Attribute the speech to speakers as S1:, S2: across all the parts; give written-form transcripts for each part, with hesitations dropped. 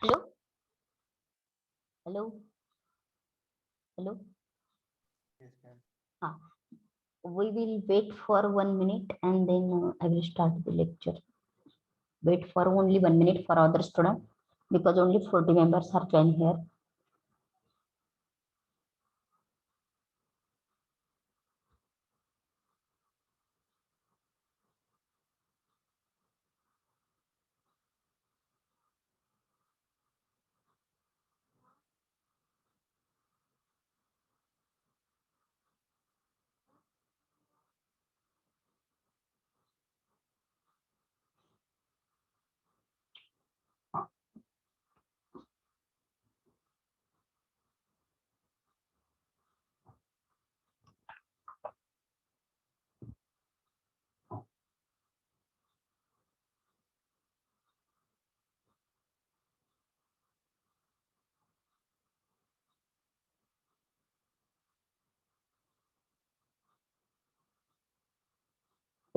S1: Hello? Hello? Hello?
S2: Yes, ma'am.
S1: We will wait for 1 minute and then I will start the lecture. Wait for only 1 minute for other student because only 40 members are joined here.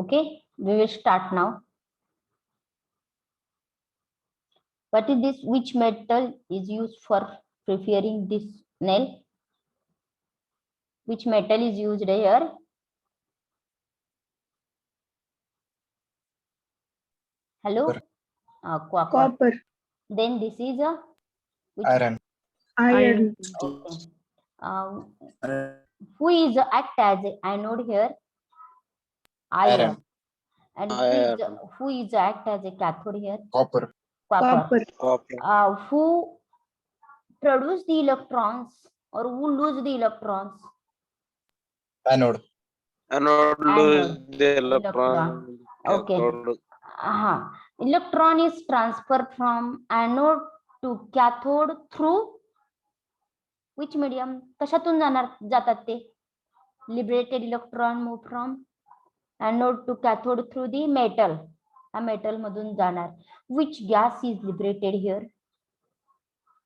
S1: Okay, we will start now. What is this? Which metal is used for preparing this nail? Which metal is used here? Hello? Copper.
S3: Copper.
S1: Then this is a which
S2: Iron.
S3: Iron.
S1: Okay. Who is act as anode here? Iron.
S2: Iron.
S1: And
S4: Iron.
S1: who is act as a cathode here?
S2: Copper.
S1: Copper.
S3: Copper.
S1: Who produce the electrons or who lose the electrons?
S2: Anode.
S4: Anode lose
S1: Anode.
S4: the electron.
S1: Okay.
S4: Cathode.
S1: Electron is transferred from anode to cathode through which medium? कशातून जातात ते? Liberated electron move from anode to cathode through the metal. हा metal मधून जाणार. Which gas is liberated here?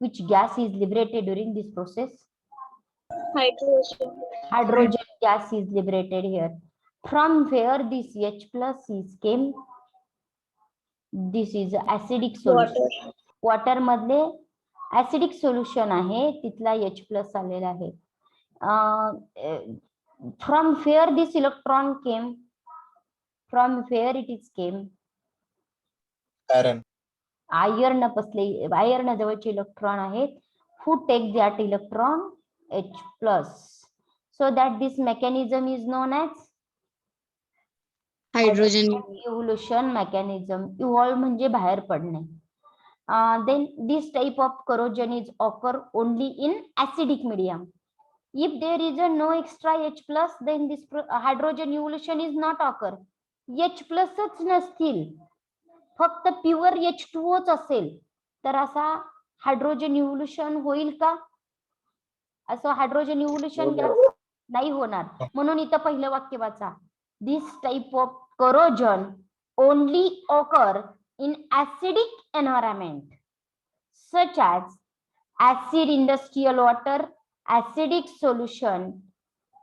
S1: Which gas is liberated during this process?
S3: Hydrogen.
S1: Hydrogen gas is liberated here. From where this H plus is came? This is acidic solution. Water मधले acidic solution आहे तिथला H plus आलेला आहे. From where this electron came? From where it is came?
S2: Iron.
S1: Iron पसले iron जवळचे electron आहेत. Who take that electron? H plus. So that this mechanism is known as
S3: Hydrogen.
S1: evolution mechanism. Evolve म्हणजे बाहेर पडणे. Then this type of corrosion is occur only in acidic medium. If there is a no extra H plus, then this hydrogen evolution is not occur. H plusच नसतील, फक्त pure H2O असेल तर असा hydrogen evolution होईल का? असं hydrogen evolution नाही होणार. म्हणून इथं पहिलं वाक्य वाचा. This type of corrosion only occur in acidic environment such as acid industrial water, acidic solution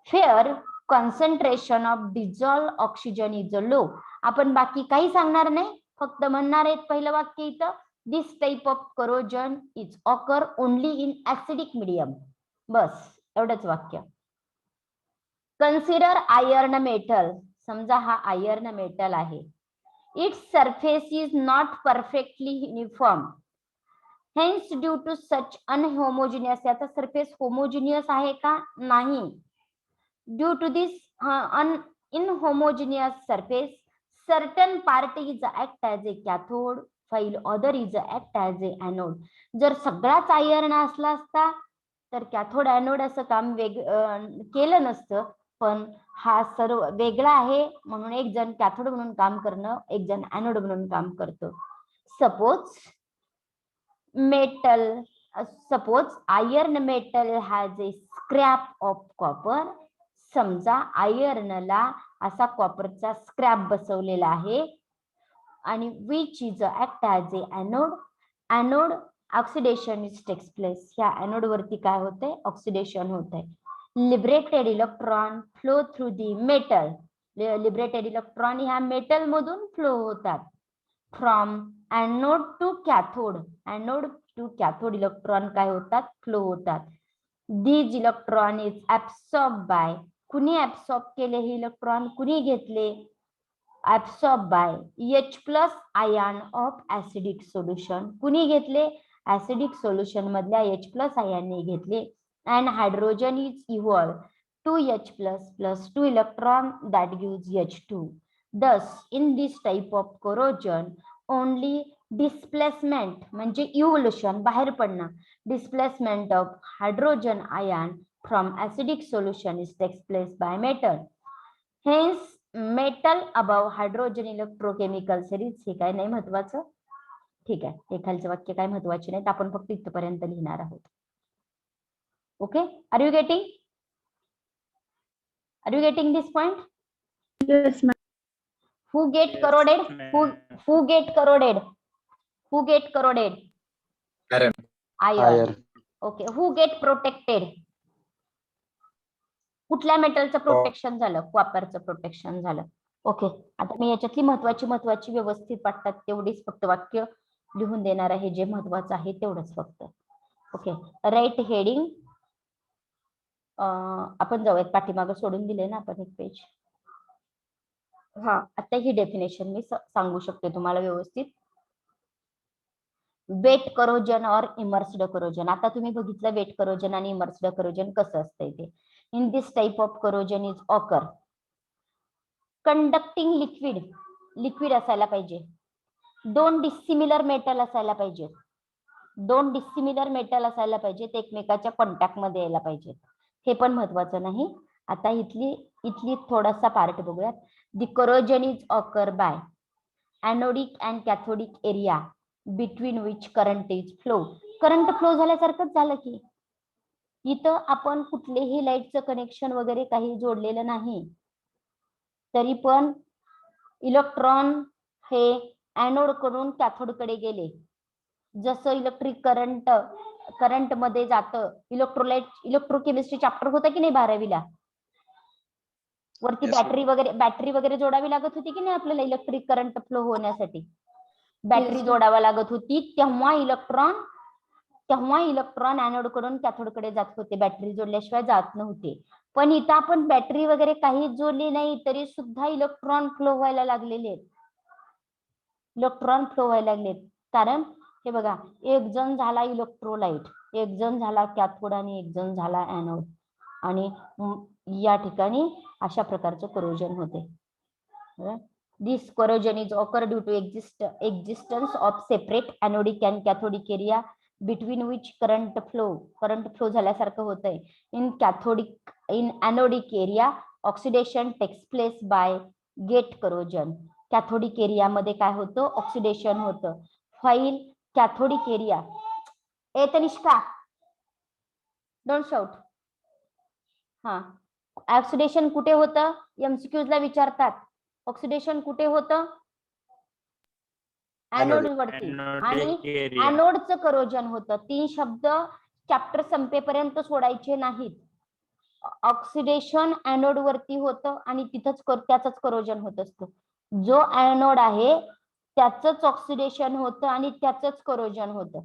S1: where concentration of dissolved oxygen is low. आपण बाकी काही सांगणार नाही, फक्त म्हणणार आहेत पहिलं वाक्य इथं. This type of corrosion is occur only in acidic medium. बस एवढंच वाक्य. Consider iron metal. समजा हा आयर्न मेटल आहे. Its surface is not perfectly uniform. Hence due to such inhomogeneous. याचा सरफेस होमोजिनियस आहे का? नाही. Due to this inhomogeneous surface, certain part is act as a cathode while other is act as a anode. जर सगळाच iron असला असता तर cathode anode असं काम केलं नसतं, पण हा सर्व वेगळा आहे म्हणून एक जण कॅथोड म्हणून काम करणं, एक जण एनोड म्हणून काम करतो. Suppose iron metal has a scrap of copper. समजा आयर्नला असा कॉपरचा स्क्रॅप बसवलेला आहे आणि which is act as a anode. Anode oxidation is takes place. ह्या एनोड वरती काय होतंय? ऑक्सिडेशन होतंय. Liberated electron flow through the metal. Liberated electron ह्या मेटल मधून फ्लो होतात. From anode to cathode electron काय होतात, फ्लो होतात. These electron is absorb by, कुणी ऍब्सॉर्ब केले हे इलेक्ट्रॉन, कुणी घेतले, absorb by H+ ion of acidic solution, कुणी घेतले, ऍसिडिक सोल्युशन मधल्या H+ आयनने घेतले. And hydrogen is evolve to H+ + 2 electron that gives H2. Thus in this type of corrosion only displacement म्हणजे इव्होल्युशन बाहेर पडणं, displacement of hydrogen ion from acidic solution is takes place by metal. Hence metal above hydrogen electrochemical series हे काय नाही महत्वाचं. ठीक आहे, हे खालचे वाक्य काय महत्वाचे नाहीत, आपण फक्त इथपर्यंत लिहिणार आहोत. Okay, are you getting this point?
S3: Yes, ma'am.
S1: Who get corroded? Who get corroded? Who get corroded?
S2: Iron.
S1: Iron. Okay. Who get protected? कुठल्या मेटलचं प्रोटेक्शन झालं, कॉपरचं प्रोटेक्शन झालं. ओके, आता मी याच्यातली महत्वाची व्यवस्थित वाटतात तेवढीच फक्त वाक्य लिहून देणार आहे, जे महत्वाचं आहे तेवढंच फक्त. ओके, राईट हेडिंग आपण जाऊयात, पाठीमागं सोडून दिले ना आपण एक पेज. हा, आता ही डेफिनेशन मी सांगू शकते तुम्हाला व्यवस्थित. वेट करोजन और इमर्स्ड करोजन. आता तुम्ही बघितलं वेट करोजन आणि इमर्स्ड करोजन कसं असतंय ते. In this type of corrosion is occur conducting liquid असायला पाहिजे, दोन डिसिमिलर मेटल असायला पाहिजे, ते एकमेकाच्या कॉन्टॅक्ट मध्ये यायला पाहिजे. हे पण महत्वाचं नाही. आता इथली थोडासा पार्ट बघूयात. The corrosion is occur by anodic and cathodic area between which current is flow. Current flow झाल्यासारखंच झालं की. इथं आपण कुठलेही लाईटचं कनेक्शन वगैरे काही जोडलेलं नाही, तरी पण इलेक्ट्रॉन हे एनोड कडून कॅथोड कडे गेले. जसं इलेक्ट्रिक करंट मध्ये जातं, इलेक्ट्रोकेमिस्ट्री चॅप्टर होता की नाही 12वीला, वरती बॅटरी वगैरे जोडावी लागत होती की नाही आपल्याला इलेक्ट्रिक करंट फ्लो होण्यासाठी. बॅटरी जोडावा लागत होती, तेव्हा इलेक्ट्रॉन एनोड कडून कॅथोड कडे जात होते, बॅटरी जोडल्याशिवाय जात नव्हते. पण इथं आपण बॅटरी वगैरे काही जोडली नाही तरी सुद्धा इलेक्ट्रॉन फ्लो व्हायला लागलेले कारण हे बघा, एक जण झाला इलेक्ट्रोलाइट, एक जण झाला कॅथोड आणि एक जण झाला एनोड, आणि या ठिकाणी अशा प्रकारचं करोजन होते. दिस corrosion is occur due to existence of separate anodic and cathodic area between which current flow झाल्यासारखं होतंय. In anodic area oxidation takes place by gate corrosion. Cathodic area मध्ये काय होतं, ऑक्सिडेशन होतं. While cathodic area, A Tanishka don't shout. हा, oxidation कुठे होतं, MCQs ला विचारतात. ऑक्सिडेशन कुठे होतं, एनोड वरती, आणि एनोडचं करोजन होतं. 3 शब्द चॅप्टर संपेपर्यंत सोडायचे नाहीत. ऑक्सिडेशन एनोड वरती होतं आणि त्याचंच करोजन होत असतं. जो एनोड आहे त्याचंच ऑक्सिडेशन होतं आणि त्याचंच करोजन होतं.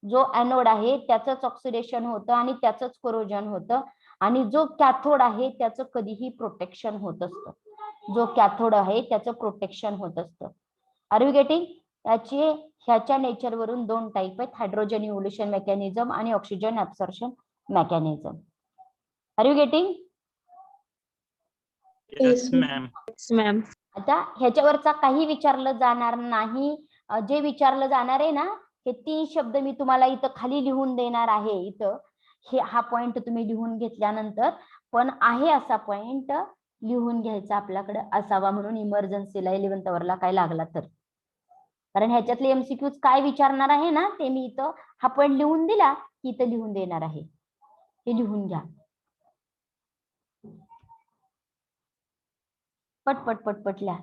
S1: जो एनोड आहे त्याचंच ऑक्सिडेशन होतं आणि त्याचंच करोजन होतं. आणि जो कॅथोड आहे त्याचं कधीही प्रोटेक्शन होत असतं. Are you getting? ह्याच्या नेचर वरून 2 टाईप आहेत, हायड्रोजन इव्होल्युशन मेकॅनिझम आणि oxygen absorption mechanism. Are you getting?
S3: Yes, ma'am. Yes, ma'am.
S1: आता ह्याच्यावरचा काही विचारलं जाणार नाही. जे विचारलं जाणार आहे ना, हे 3 शब्द मी तुम्हाला इथं खाली लिहून देणार आहे. इथं हा पॉइंट तुम्ही लिहून घेतल्यानंतर पण आहे असा पॉइंट लिहून घ्यायचा आपल्याकडे असावा, म्हणून इमर्जन्सीला 11th आवरला काय लागला तर. कारण ह्याच्यातले एमसीक्यूज काय विचारणार आहे ना, ते मी इथं हा पॉइंट लिहून दिला की इथं लिहून देणार आहे. हे लिहून घ्या पट लिहा.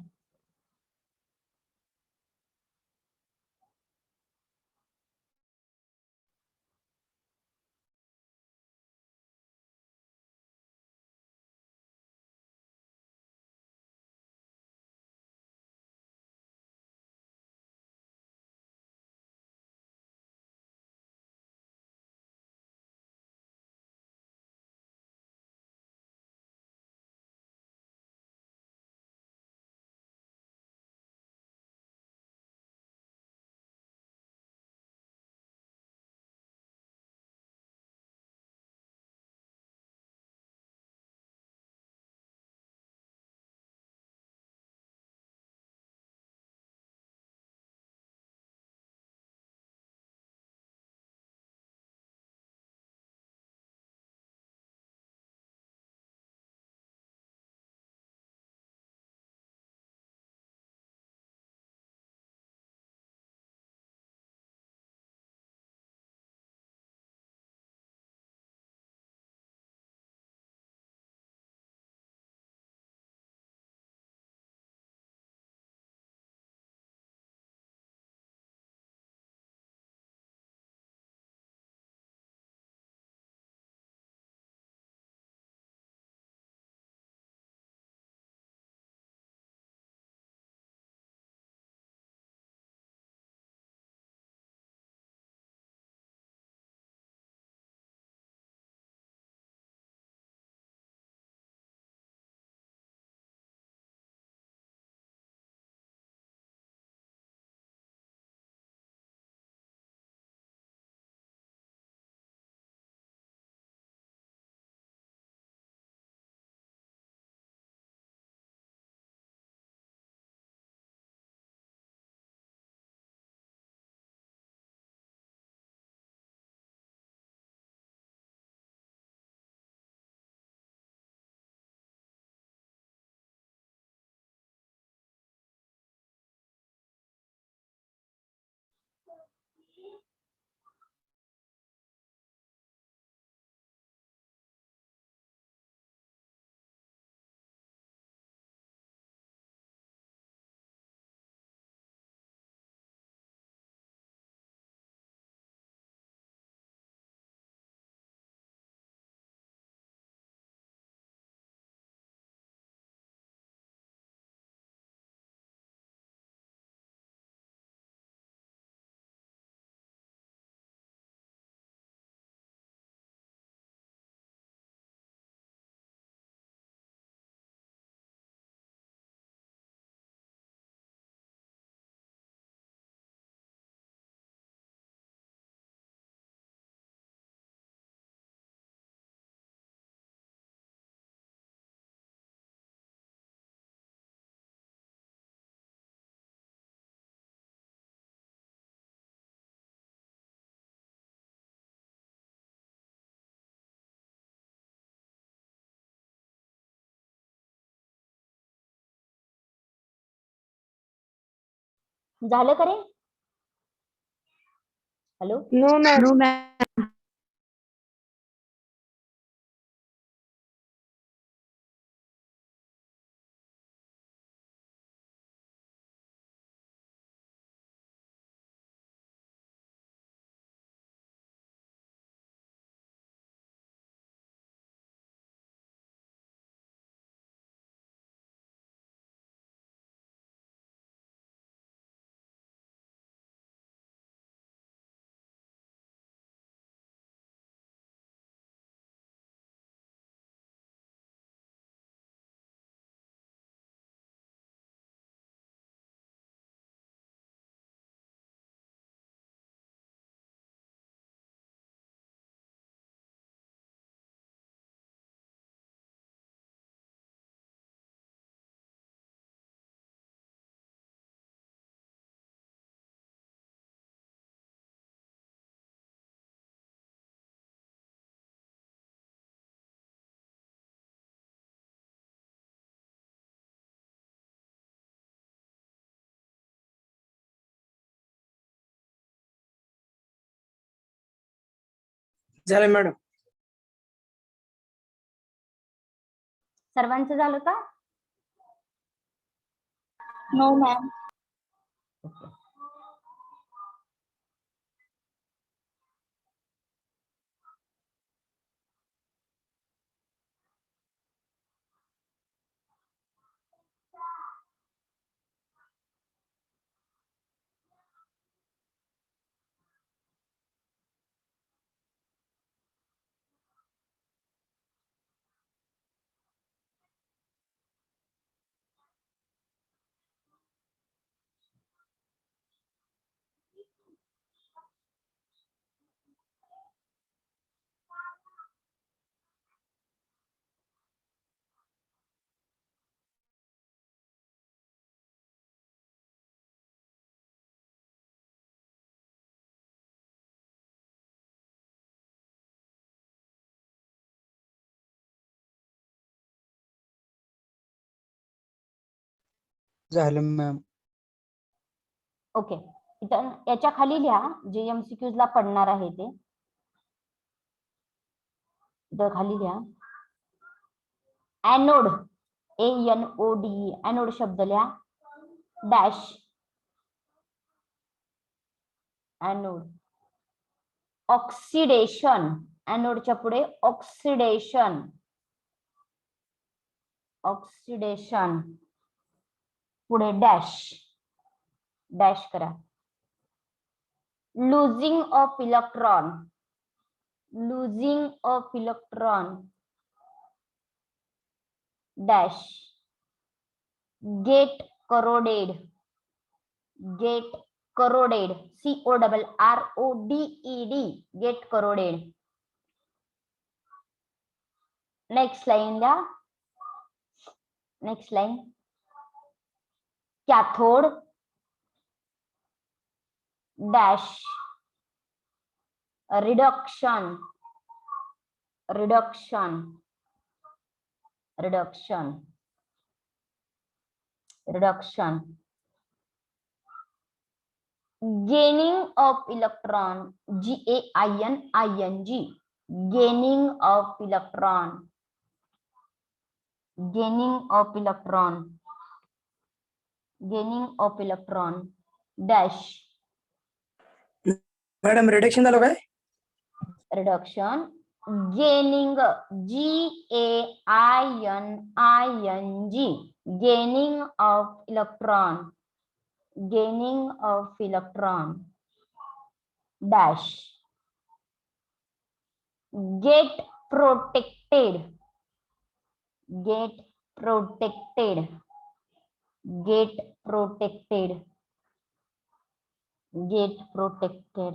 S1: झालं का रे? Hello,
S3: No, ma'am. No, ma'am.
S5: झालं मॅडम.
S1: सर्वांचं झालं का?
S3: No, ma'am.
S5: झालं मॅम.
S1: ओके, इथं याच्या खाली लिहा जे एमसीक्यूज ला पडणार आहे ते. इथं खाली लिहा एनोड, ANOD, एनोड शब्द लिहा. Dash anode. ऑक्सिडेशन, एनोडच्या पुढे ऑक्सिडेशन, ऑक्सिडेशन पुढे डॅश, डॅश करा. Losing of electron, losing of electron dash. Get corroded, get corroded, CORRODED, get corroded. Next line ला, next line cathode dash reduction, reduction, reduction, reduction. gaining of electron, GAINING, gaining of electron, gaining of electron, gaining of electron dash.
S5: Madam reduction झालं काय?
S1: Reduction, gaining, GAINING, gaining of electron, gaining of electron dash. Get protected, get protected, get protected, get protected.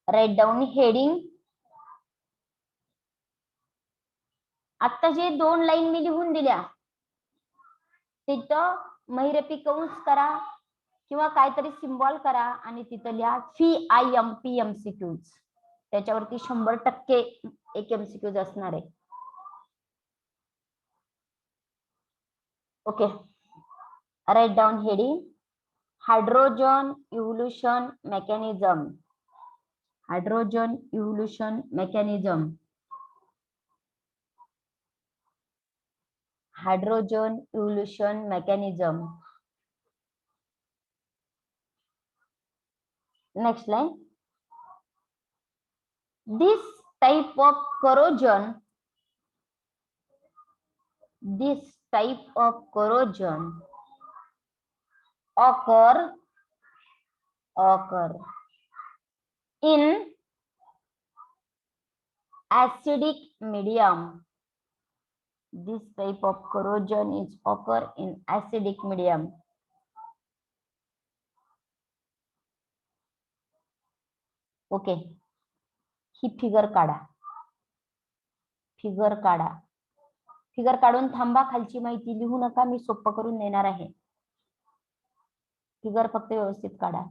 S1: Write down heading. आता जे 2 line मी लिहून दिल्या तिथं महिरपी कंस करा किंवा काहीतरी सिम्बॉल करा आणि तिथं लिहा FIMP MCQs. त्याच्यावरती 100% एक MCQs असणार आहे. Okay, write down heading: hydrogen evolution mechanism. Hydrogen evolution mechanism. Hydrogen evolution mechanism. Next line. This type of corrosion occur in acidic medium. This type of corrosion is occur in acidic medium. Okay, he figure काढा. Figure काढून थांबा. खालची माहिती लिहू नका, मी सोपं करून देणार आहे. फिगर फक्त व्यवस्थित काढा.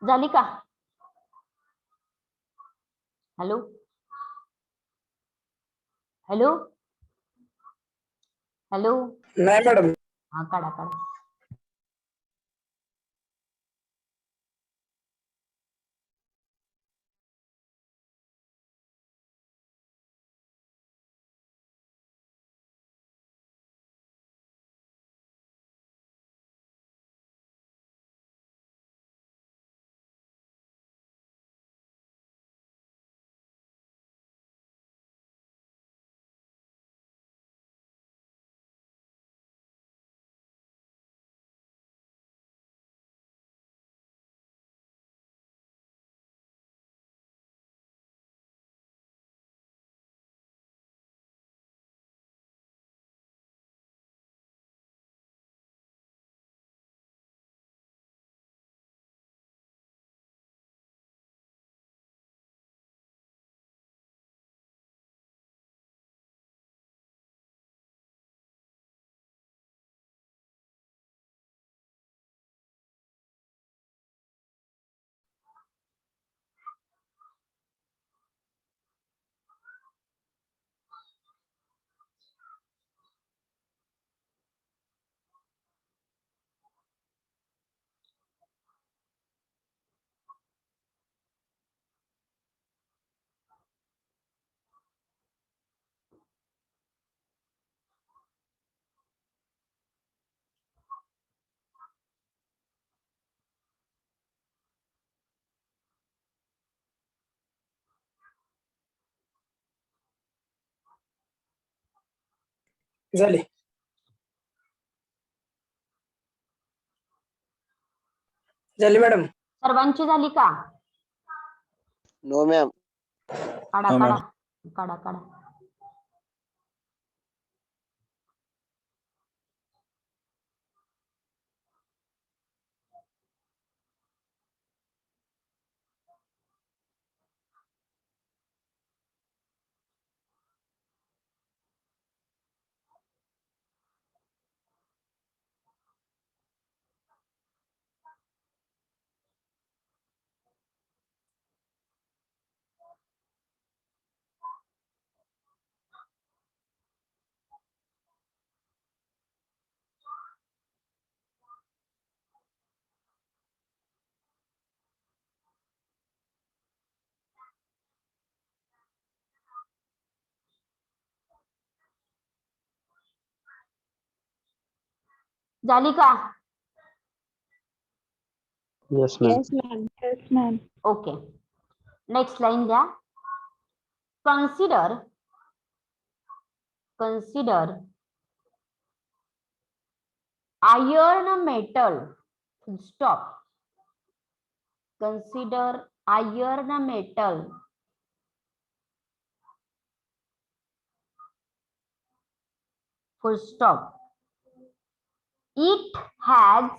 S1: झाली का? Hello hello hello.
S5: नाही मॅडम.
S1: हा, काढा.
S5: झाली झाली मॅडम.
S1: सर्वांची झाली का?
S4: No, ma'am.
S1: काढा
S2: No,
S1: काढा
S2: ma'am.
S1: काढा काढा. झाली का?
S4: Yes, ma'am.
S3: Yes, ma'am. Yes, ma'am.
S1: Okay. Next line द्या. Consider iron metal. Full stop. Consider iron metal. Full stop. It has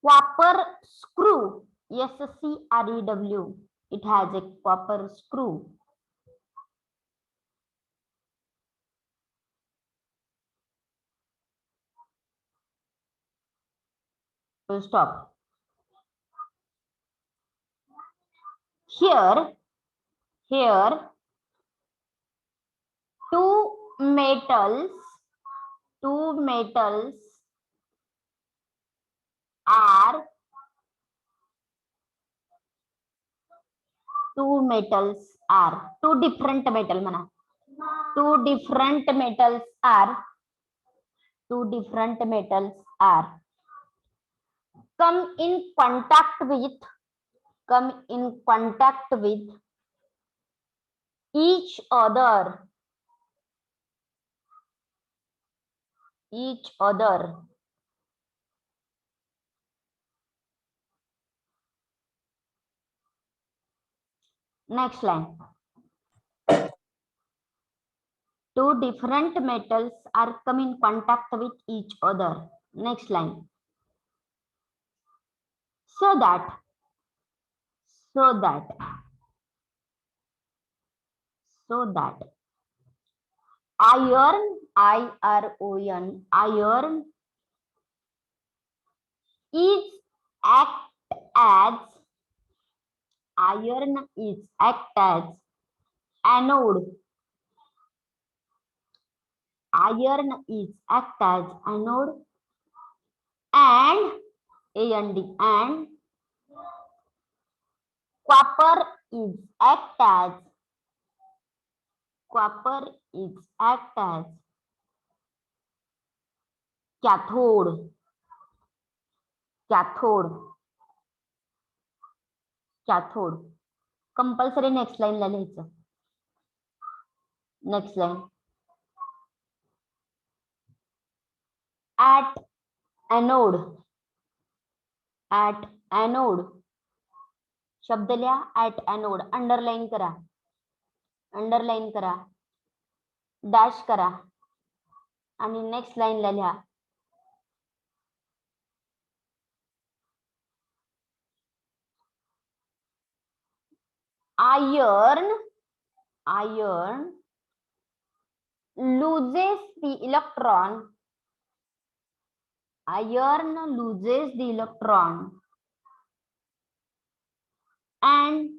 S1: copper screw. SCREW. It has a copper screw. Full stop. Here two metals are two different metal म्हणा. Two different metals are come in contact with each other. Next line. Two different metals are come in contact with each other. Next line. So that iron is act as anode. And copper is act as cathode. Compulsory next line ला लिहायचं. Next line. at anode शब्द लिहा. at anode underline करा, dash करा आणि next line ला लिहा. iron loses the electron. And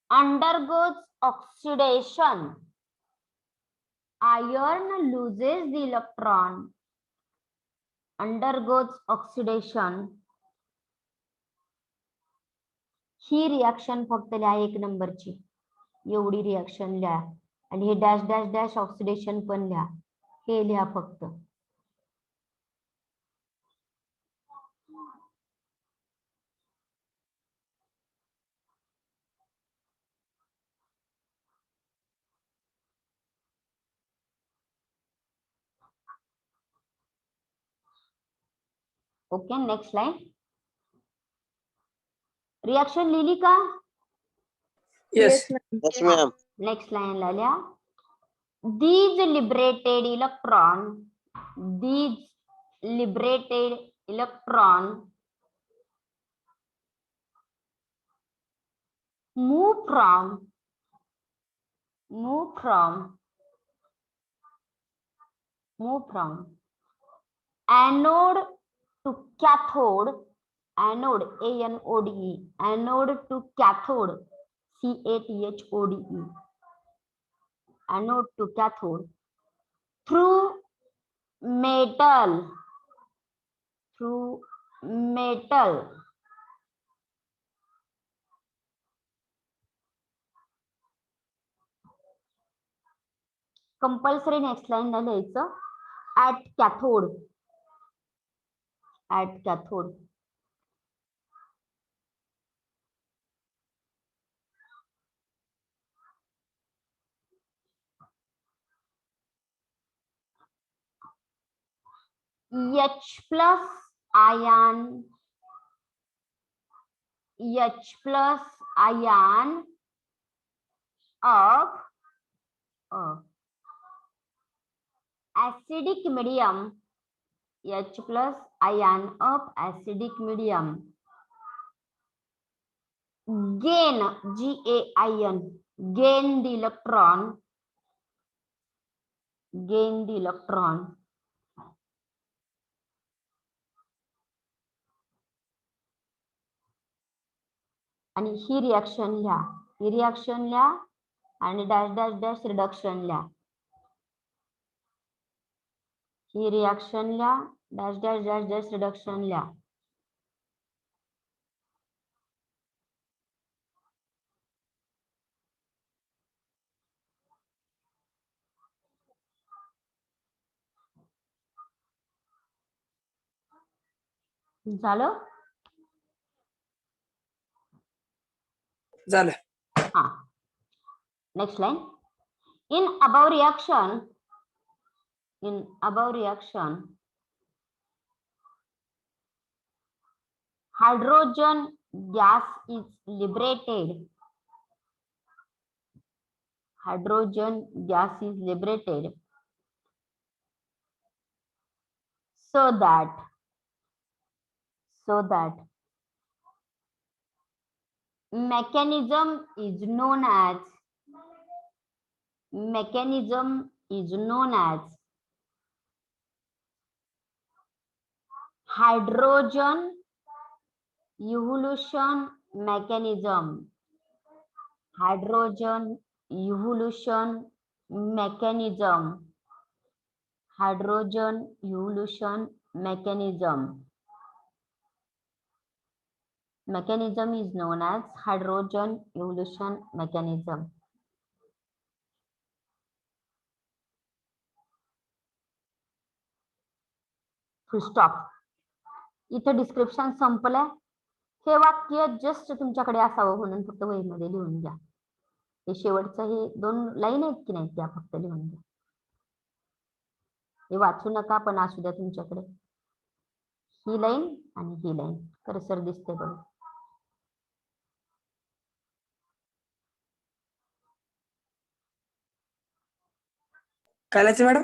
S1: undergoes oxidation. Iron loses the electron, undergoes oxidation. He reaction फक्त लिहा 1 नंबरची. एवढी रिएक्शन लिहा आणि हे डॅश डॅश डॅश ऑक्सिडेशन पण लिहा. हे लिहा फक्त. Okay, next line. रिएक्शन लिहिली का?
S5: Yes.
S4: Yes, ma'am.
S1: Next line लिहिल्या. These liberated electron move from anode to cathode, anode ANODE, anode to cathode CATHODE, anode to cathode through metal compulsory. Next line ला लिहायचं at cathode. H plus ion of acidic medium, H plus ion of acidic medium gain gain the electron आणि ही reaction लिहा आणि dash dash dash reduction लिहा. ही reaction लिहा, dash dash dash dash reduction लिहा. झालं?
S5: झालं.
S1: हा. Next line. In above reaction, hydrogen gas is liberated. So that mechanism is known as hydrogen evolution mechanism. Mechanism is known as hydrogen evolution mechanism. Full stop. इथे description संपलंय. हे वाक्य just तुमच्याकडे असावं म्हणून फक्त वहीमध्ये लिहून घ्या. हे शेवटचं हे 2 लाईन आहेत की नाही त्या फक्त लिहून घ्या. हे वाचू नका, पण असू द्या तुमच्याकडे. ही लाईन आणि ही लाईन कर्सर दिसते बघ.
S5: काय लिहायचं मॅडम?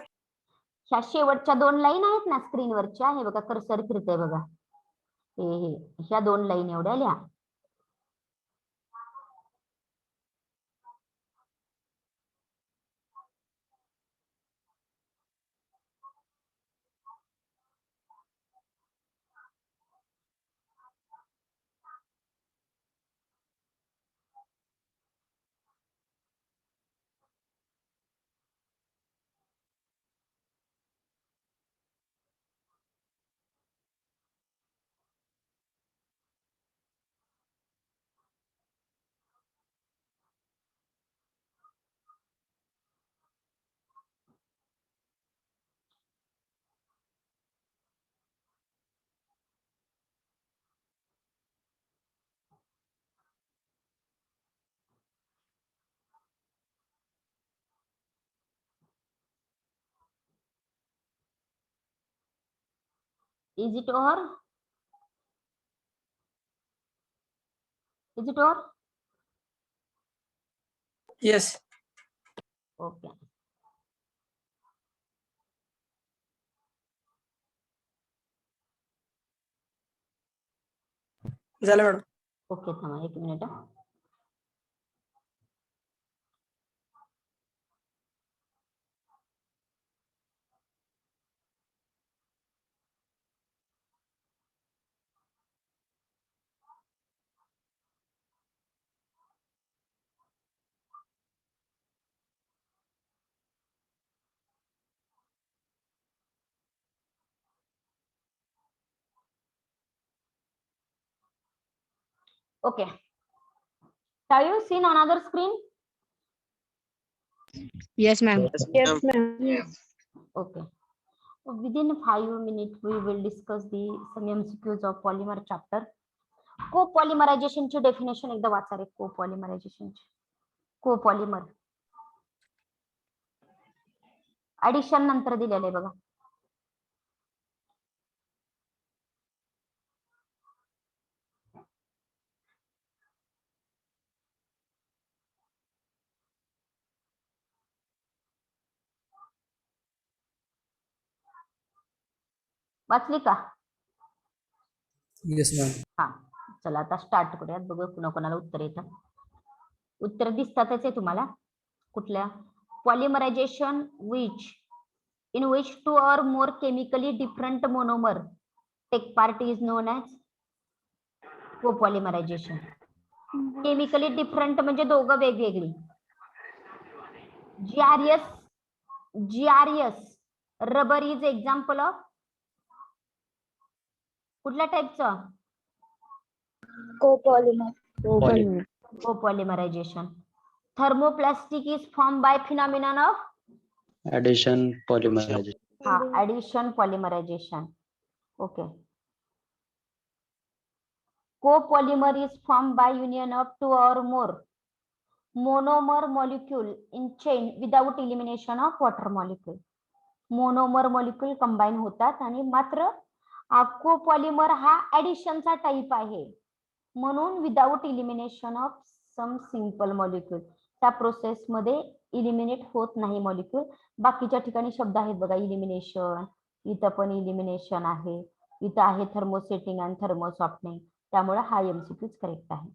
S1: ह्या शेवटच्या 2 लाईन आहेत ना स्क्रीनवरच्या, हे बघा कर्सर फिरते बघा. ह्या 2 लाईन एवढ्या लिहा. Is it over? Is it over?
S5: Yes.
S1: Okay.
S5: झालं मॅडम.
S1: ओके, थांबा 1 minute. Okay. Have you seen another screen?
S3: Yes, ma'am.
S4: Yes, ma'am.
S1: Okay. Within 5 minutes, we will discuss some MCQs of polymer chapter. कोपॉलिमरायझेशन ची definition एकदा वाचा रे. कोपॉलिमरायझेशन ची. Copolymer addition नंतर दिलेलं आहे बघा. वाचली का?
S5: Yes, ma'am.
S1: हा, चला आता स्टार्ट करूयात. बघू कोणाकोणाला उत्तर येतं. उत्तर दिसतातच आहे तुम्हाला. कुठल्या? पॉलिमरायझेशन in which 2 or more chemically different monomer take part is known as copolymerization. Chemically different म्हणजे दोघं वेगवेगळी. GRS rubber is example of कुठल्या टाईपचं?
S3: Copolymer.
S1: Copolymerization. Thermoplastic is form by phenomenon of
S4: Addition polymerization.
S1: addition polymerization. Okay. Copolymer is formed by union of 2 or more monomer molecule in chain without elimination of water molecule. Monomer molecule combine होतात आणि मात्र copolymer हा ऍडिशनचा type आहे म्हणून without elimination of some simple molecule. त्या process मध्ये eliminate होत नाही मॉलिक्यूल. बाकीच्या ठिकाणी शब्द आहेत बघा, इलिमिनेशन. इथं पण इलिमिनेशन आहे. इथं आहे थर्मोसेटिंग आणि थर्मोसॉफ्टनिंग. त्यामुळे हा एमसीक्यू करेक्ट आहे.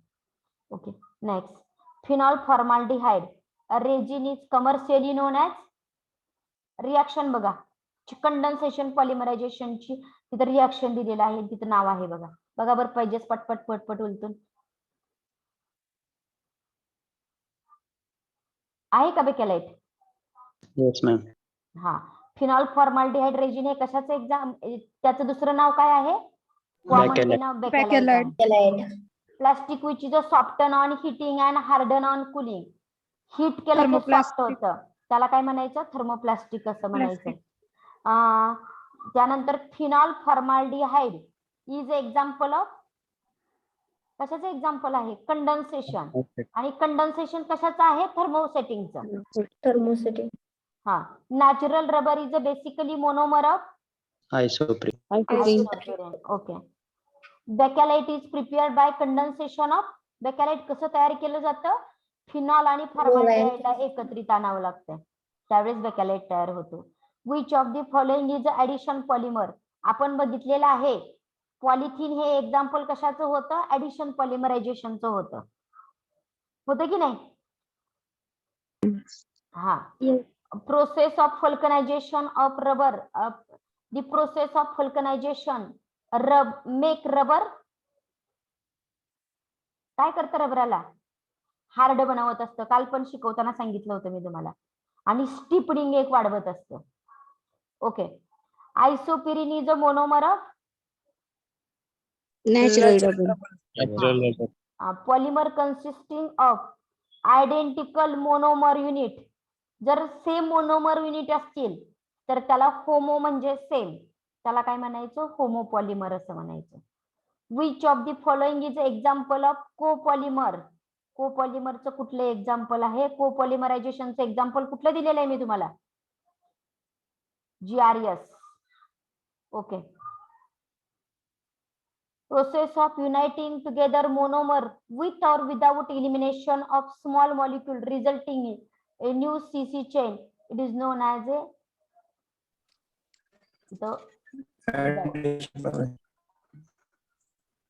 S1: Okay. Next, phenol formaldehyde resin is commercially non as. Reaction बघा, कंडेन्सेशन पॉलिमरायझेशनची तिथं रिॲक्शन दिलेलं आहे, तिथं नाव आहे बघा. बघा बरं पाहिजेच पटपट पटपट उलटून. आहे का बेकेलाइट?
S4: Yes, ma'am.
S1: हा, फिनॉल फॉर्माल्डिहाइड रेजिन हे कशाचं एक्झाम, त्याचं दुसरं नाव काय आहे?
S3: Bakelite.
S1: Plastic which is a soften on heating and harden on cooling. Heat केलं की सॉफ्ट
S3: Thermoplastic.
S1: होतं, त्याला काय म्हणायचं? थर्मोप्लास्टिक असं म्हणायचं. त्यानंतर phenol formaldehyde is example of कशाचं एक्झाम्पल आहे? कंडेन्सेशन.
S4: Okay.
S1: आणि कंडेन्सेशन कशाचं आहे? थर्मोसेटिंगचं.
S3: Thermosetting.
S1: हा, natural rubber is a basically monomer of
S4: Isoprene.
S1: Okay. Bakelite is prepared by condensation of. Bakelite कसं तयार केलं जातं? फिनॉल आणि फॉर्माल्डिहाइडला एकत्रित आणावं लागतं, त्यावेळेस बेकेलाइट तयार होतो. Which of the following is addition polymer. आपण बघितलेलं आहे पॉलिथिन हे एक्झाम्पल कशाचं होतं? ऍडिशन पॉलिमरायझेशनचं होतं. होतं की नाही? हा. Process of vulcanization of rubber. The process of vulcanization make rubber. काय करतं रबराला? हार्ड बनवत असतं. काल पण शिकवताना सांगितलं होतं मी तुम्हाला. आणि स्टिपनिंग एक वाढवत असतं. Okay. Isoprene is a monomer of
S3: Natural rubber.
S1: Polymer consisting of identical monomer unit. जर सेम मोनोमर युनिट असतील तर त्याला होमो म्हणजे सेम, त्याला काय म्हणायचं? होमोपॉलिमर असं म्हणायचं. Which of the following is example of copolymer. कोपॉलिमरचं कुठलं एक्झाम्पल आहे? कोपॉलिमरायझेशनचं एक्झाम्पल कुठलं दिलेलं आहे मी तुम्हाला? GRS. Okay. Process of uniting together monomer with or without elimination of small molecule resulting in a new CC chain. It is known as a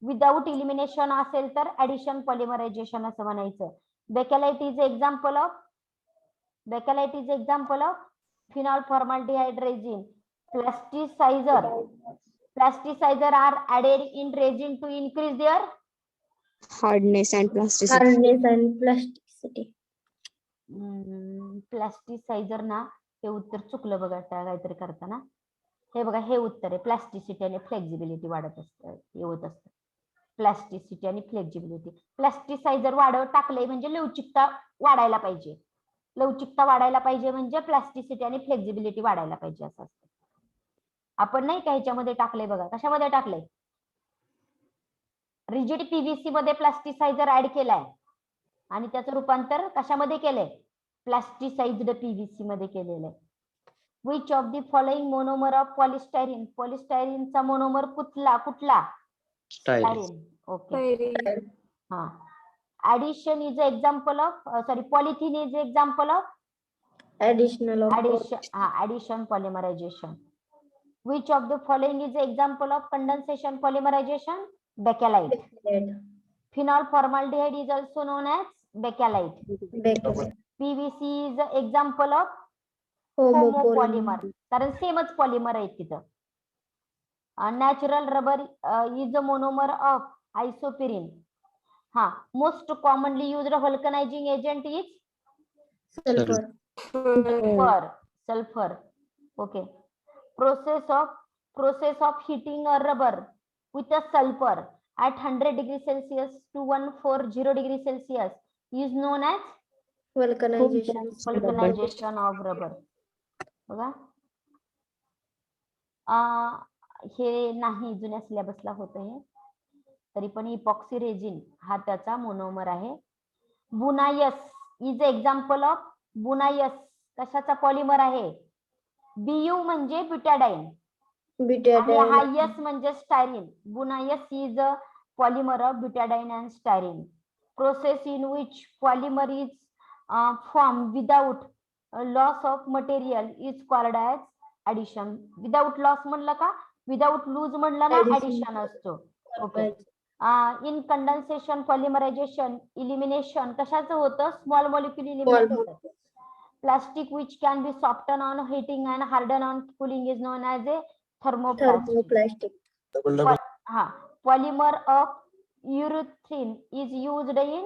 S1: without elimination असेल तर addition polymerization असं म्हणायचं. Bakelite is example of phenol formaldehyde resin. Plasticizer are added in resin to increase their
S3: Hardness and plasticity.
S1: प्लास्टिसायझर ना हे उत्तर चुकलं बघा काहीतरी करताना. हे बघा हे उत्तर आहे. प्लास्टिसिटी आणि फ्लेक्झिबिलिटी वाढत असतं होत असतं. प्लास्टिसिटी आणि फ्लेक्झिबिलिटी. प्लास्टिसायझर टाकलंय म्हणजे लवचिकता वाढायला पाहिजे. लवचिकता वाढायला पाहिजे म्हणजे प्लास्टिसिटी आणि फ्लेक्झिबिलिटी वाढायला पाहिजे असं असतं. आपण नाही का ह्याच्यामध्ये टाकलंय बघा. कशामध्ये टाकलंय? रिजिड पीव्हीसी मध्ये प्लास्टिसायझर ऍड केलाय आणि त्याचं रूपांतर कशामध्ये केलंय? प्लास्टिसाइज्ड पीव्हीसी मध्ये केलेलं आहे. Which of the following monomer of polystyrene? पॉलिस्टायरीनचा मोनोमर कुठला?
S4: Styrene.
S1: ओके. हा. Addition is an example of polythene is an example of addition polymerization. Which of the following is an example of condensation polymerization? Bakelite. Phenol formaldehyde is also known as bakelite. PVC is an example of homopolymer. कारण सेमच polymer आहे तिथं. Natural rubber is a monomer of isoprene. हा. Most commonly used vulcanizing agent is sulphur. Okay. Process of heating a rubber with a sulfur at 100 degrees Celsius to 140 degrees Celsius is known as vulcanization of rubber. बघा हे नाही जुन्या सिलेबसला होतं हे, तरी पण epoxy resin हा त्याचा मोनोमर आहे. बुनायस इज एक्झाम्पल ऑफ बुनायस कशाचा पॉलिमर आहे? बीयू म्हणजे ब्युटॅडाईन आणि हा यस म्हणजे styrene. Buna S is a polymer of butadiene and styrene. Process in which polymer is form without loss of material is called as addition. Without loss म्हणलं का? Without loose म्हणलं ना ऍडिशन असतो. Okay. In condensation polymerization elimination कशाचं होतं? Small molecule eliminate होतं. Plastic which can be soften on heating and harden on cooling is known as a thermoplastic. हा. Polymer of urethane is used in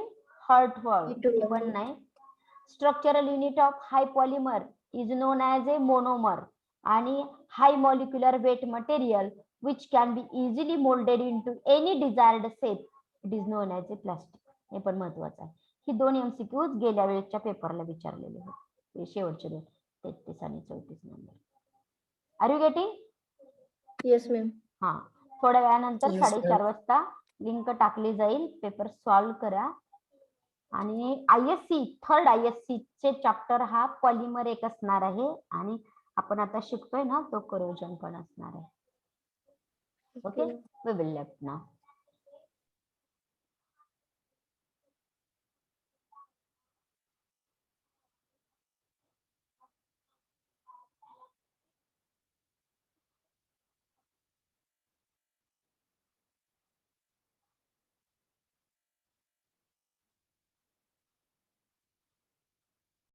S1: heart wall. पण नाही. Structural unit of high polymer is known as a monomer. आणि high molecular weight material which can be easily molded into any desired shape, it is known as a plastic. हे पण महत्वाचं आहे. ही दोन MCQs गेल्या वेळेच्या पेपरला विचारलेले होते. शेवटचे 33 आणि 34 नंबर. Are you getting?
S3: Yes ma'am.
S1: हा. थोड्या वेळानंतर 4:30 वाजता लिंक टाकली जाईल. पेपर सॉल्व करा. आणि ISC थर्ड ISC चे चॅप्टर हा पॉलिमर एक असणार आहे आणि आपण आता शिकतोय ना तो करोजन पण असणार आहे. Okay, we will left now.